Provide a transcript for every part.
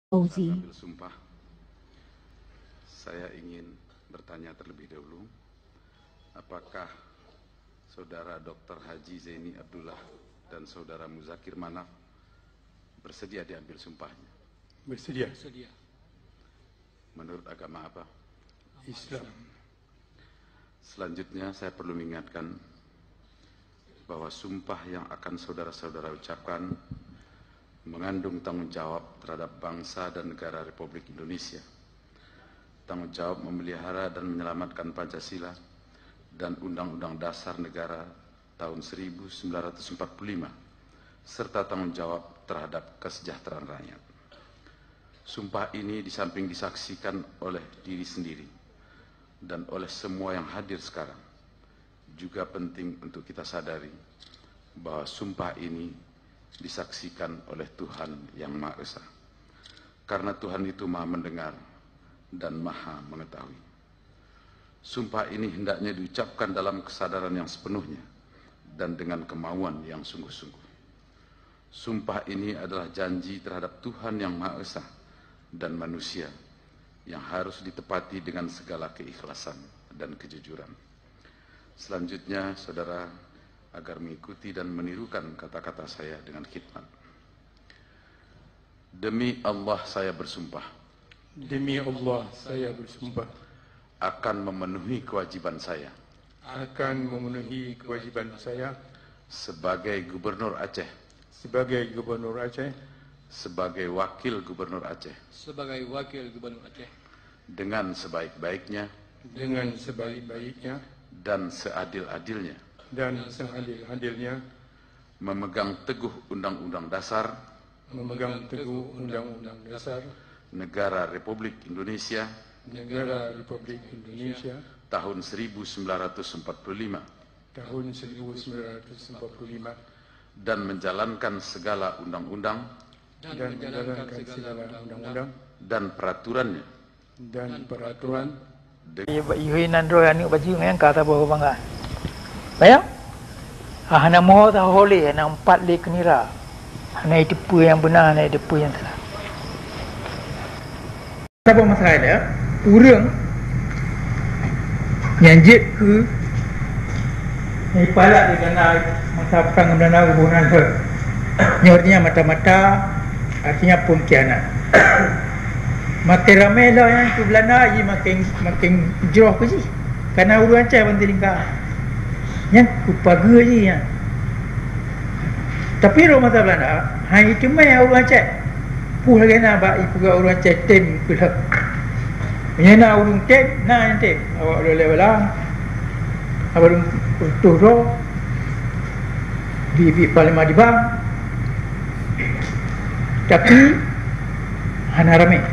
Fauzi. Ambil sumpah, saya ingin bertanya terlebih dahulu, apakah Saudara Dr. Haji Zaini Abdullah dan Saudara Muzakir Manaf bersedia diambil sumpahnya? Bersedia. Menurut agama apa? Islam. Selanjutnya saya perlu mengingatkan bahwa sumpah yang akan saudara-saudara ucapkan mengandung tanggung jawab terhadap bangsa dan negara Republik Indonesia. Tanggung jawab memelihara dan menyelamatkan Pancasila dan Undang-Undang Dasar Negara tahun 1945, serta tanggung jawab terhadap kesejahteraan rakyat. Sumpah ini di samping disaksikan oleh diri sendiri dan oleh semua yang hadir sekarang, juga penting untuk kita sadari bahwa sumpah ini disaksikan oleh Tuhan yang Maha Esa. Karena Tuhan itu Maha mendengar dan Maha mengetahui. Sumpah ini hendaknya diucapkan dalam kesadaran yang sepenuhnya dan dengan kemauan yang sungguh-sungguh. Sumpah ini adalah janji terhadap Tuhan yang Maha Esa dan manusia yang harus ditepati dengan segala keikhlasan dan kejujuran. Selanjutnya, saudara, agar mengikuti dan menirukan kata-kata saya dengan khidmat. Demi Allah saya bersumpah. Demi Allah saya bersumpah. Akan memenuhi kewajiban saya. Akan memenuhi kewajiban saya. Sebagai Gubernur Aceh. Sebagai Gubernur Aceh. Sebagai Wakil Gubernur Aceh. Sebagai Wakil Gubernur Aceh. Dengan sebaik-baiknya. Dengan sebaik-baiknya. Dan seadil-adilnya. Dan seadil-adilnya. Memegang teguh Undang-Undang Dasar. Memegang teguh Undang-Undang Dasar. Negara Republik Indonesia. Negara Republik Indonesia. Tahun 1945. Tahun 1945. Dan menjalankan segala undang-undang. Dan menjalankan segala undang-undang. Dan peraturannya. Dan peraturan. Ihinan roh yang baju yang kata bahawa bangga. Bayang? Hana moho tak holeh, hana empat le kenira. Hana itu pu yang benar, hana itu pu yang salah. Apa masalah dia? Orang yang jet ke ni palak dia kena masa perang dan hubungan tu. Ni artinya mata-mata, artinya pun kianat. Makin ramai lah yang tu Belanda je makin jeroh ke je. Kerana orang Aceh pun terlingkar. Yang kupaga je ya. Tapi orang mata Belanda, hanya itu mai orang Aceh. Puh lagi nak bak ibu orang Aceh tem pula. Menyana orang tem, nah yang tem. Awak boleh belang. Awak untuk roh. Bibi parlimen di bang. Tapi hana ramai.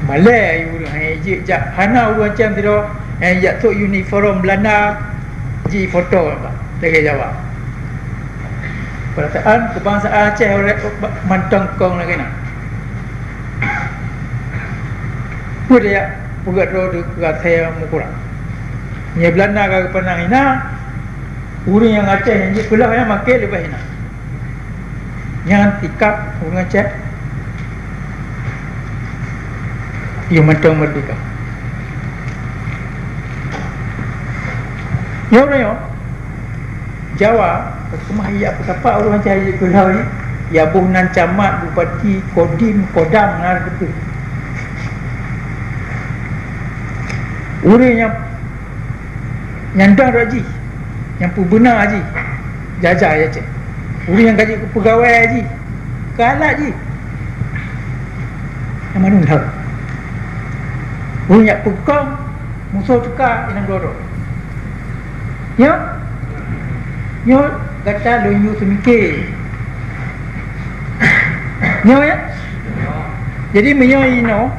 Malay orang hanya je hana orang Aceh tidak yang jatuh uniform Belanda. Ji foto apa? Lagi jawab. Perasaan kebangsaan Aceh oleh mantong kong lagi nak. Pun dia buat roda kat saya mukurang. Ni Belanda ke penang ina. Orang yang Aceh yang je pulau yang makan lebih ina. Yang tikap orang Aceh. Dia mantong merdeka. Ya orang yo Jawa kemah ya apa orang cari pulau ni ya buhnan camat bupati kodim kodam ngar betul orang yang nyandang haji yang pubena haji jajah ya cik orang yang gaji pegawai haji kalah haji yang mana tahu orang yang pekong musuh tukar inang dorong. Ya, nyo kata lo nyu semikir. Nyo ya. Jadi menyo ino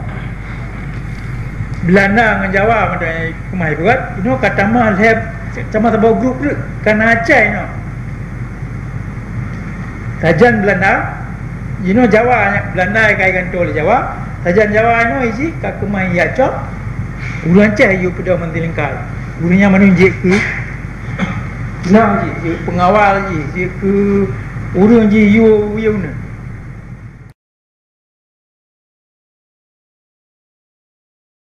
Belanda dengan Jawa macam kumai buat, ino kata mah lab sama sebuah grup tu kan Aceh ino. Sajan Belanda, ino Jawa Belanda kai kantor Jawa, sajan Jawa ino isi ka kumai ya cok. Ulang Aceh you pada mentilingkai. Urangnya menunjuk ke nah je, pengawal je, dia ke urang je you ni.